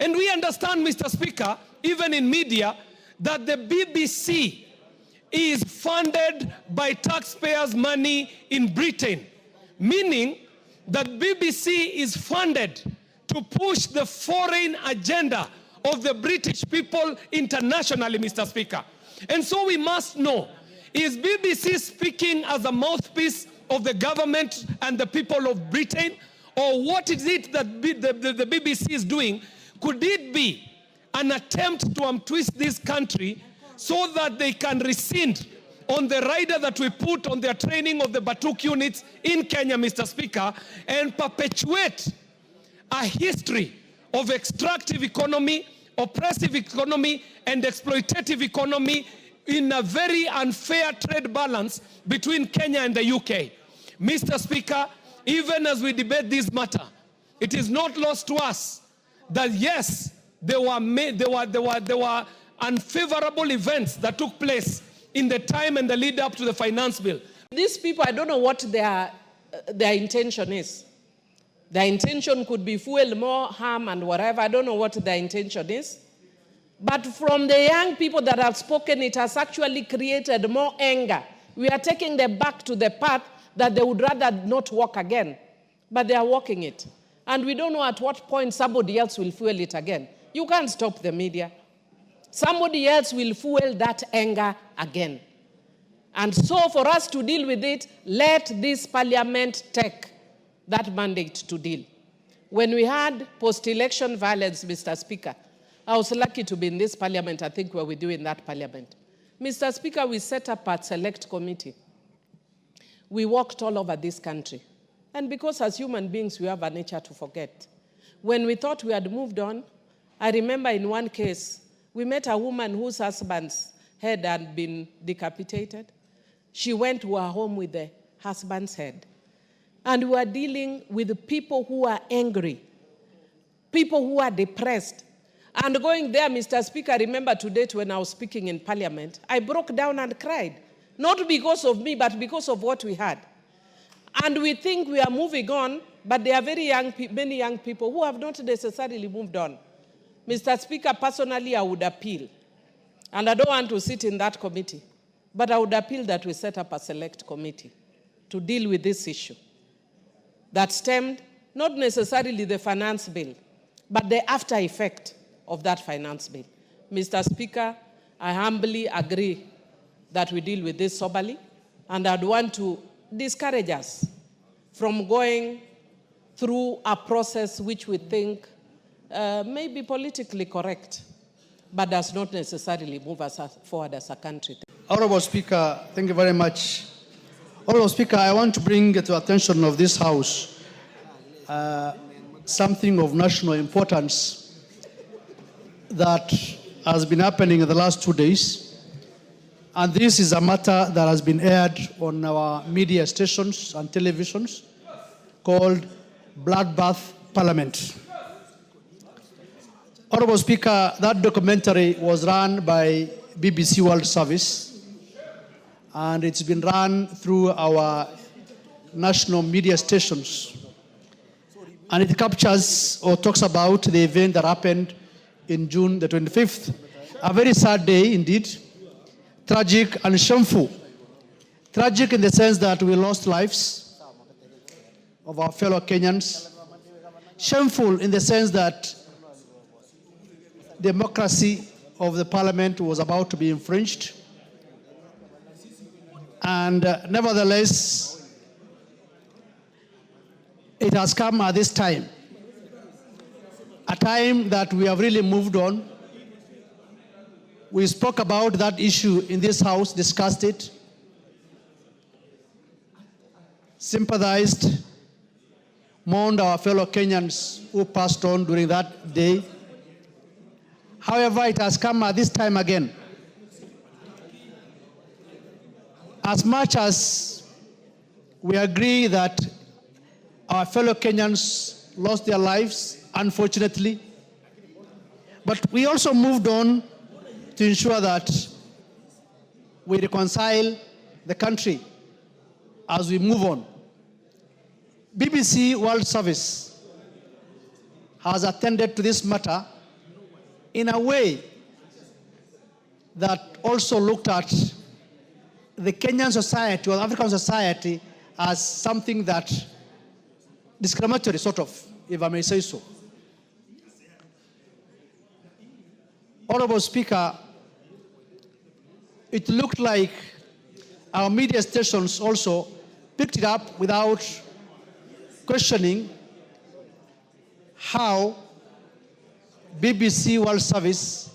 And we understand, Mr. Speaker, even in media, that the BBC is funded by taxpayers' money in Britain, meaning that BBC is funded to push the foreign agenda of the British people internationally, Mr. Speaker. And so we must know, is BBC speaking as a mouthpiece of the government and the people of Britain? Or what is it that the BBC is doing? Could it be an attempt to untwist this country so that they can rescind on the rider that we put on their training of the Batuk units in Kenya, Mr. Speaker, and perpetuate a history of extractive economy, oppressive economy, and exploitative economy in a very unfair trade balance between Kenya and the UK. Mr. Speaker, even as we debate this matter, it is not lost to us that yes, there were unfavorable events that took place in the time and the lead up to the finance bill. These people, I don't know what their intention is. Their intention could be fuel more harm and whatever. I don't know what their intention is. But from the young people that have spoken, it has actually created more anger. We are taking them back to the path that they would rather not walk again. But they are walking it. And we don't know at what point somebody else will fuel it again. You can't stop the media. Somebody else will fuel that anger again. And so for us to deal with it, let this parliament take that mandate to deal. When we had post-election violence, Mr. Speaker, I was lucky to be in this parliament, I think, where we do in that parliament. Mr. Speaker, we set up a select committee. We walked all over this country. And because as human beings, we have a nature to forget. When we thought we had moved on, I remember in one case, we met a woman whose husband's head had been decapitated. She went to her home with the husband's head. And we were dealing with people who are angry, people who are depressed. And going there, Mr. Speaker, I remember to date when I was speaking in Parliament, I broke down and cried. Not because of me, but because of what we had. And we think we are moving on, but there are many young people who have not necessarily moved on. Mr. Speaker, personally, I would appeal, and I don't want to sit in that committee, but I would appeal that we set up a select committee to deal with this issue that stemmed not necessarily the finance bill, but the after effect of that finance bill. Mr. Speaker, I humbly agree that we deal with this soberly, and I'd want to discourage us from going through a process which we think may be politically correct, but does not necessarily move us forward as a country. Honorable Speaker, thank you very much. Honorable Speaker, I want to bring to the attention of this House something of national importance that has been happening in the last 2 days. And this is a matter that has been aired on our media stations and televisions called Bloodbath Parliament. Honorable Speaker, that documentary was run by BBC World Service, and it's been run through our national media stations. And it captures or talks about the event that happened in June the 25th. A very sad day indeed, tragic and shameful. Tragic in the sense that we lost lives of our fellow Kenyans. Shameful in the sense that democracy of the parliament was about to be infringed. And nevertheless, it has come at this time, a time that we have really moved on. We spoke about that issue in this House, discussed it, sympathized, mourned our fellow Kenyans who passed on during that day. However, it has come at this time again. As much as we agree that our fellow Kenyans lost their lives, unfortunately, but we also moved on to ensure that we reconcile the country as we move on. BBC World Service has attended to this matter in a way that also looked at the Kenyan society or African society as something that discriminatory, sort of, if I may say so. Honorable Speaker, it looked like our media stations also picked it up without questioning how BBC World Service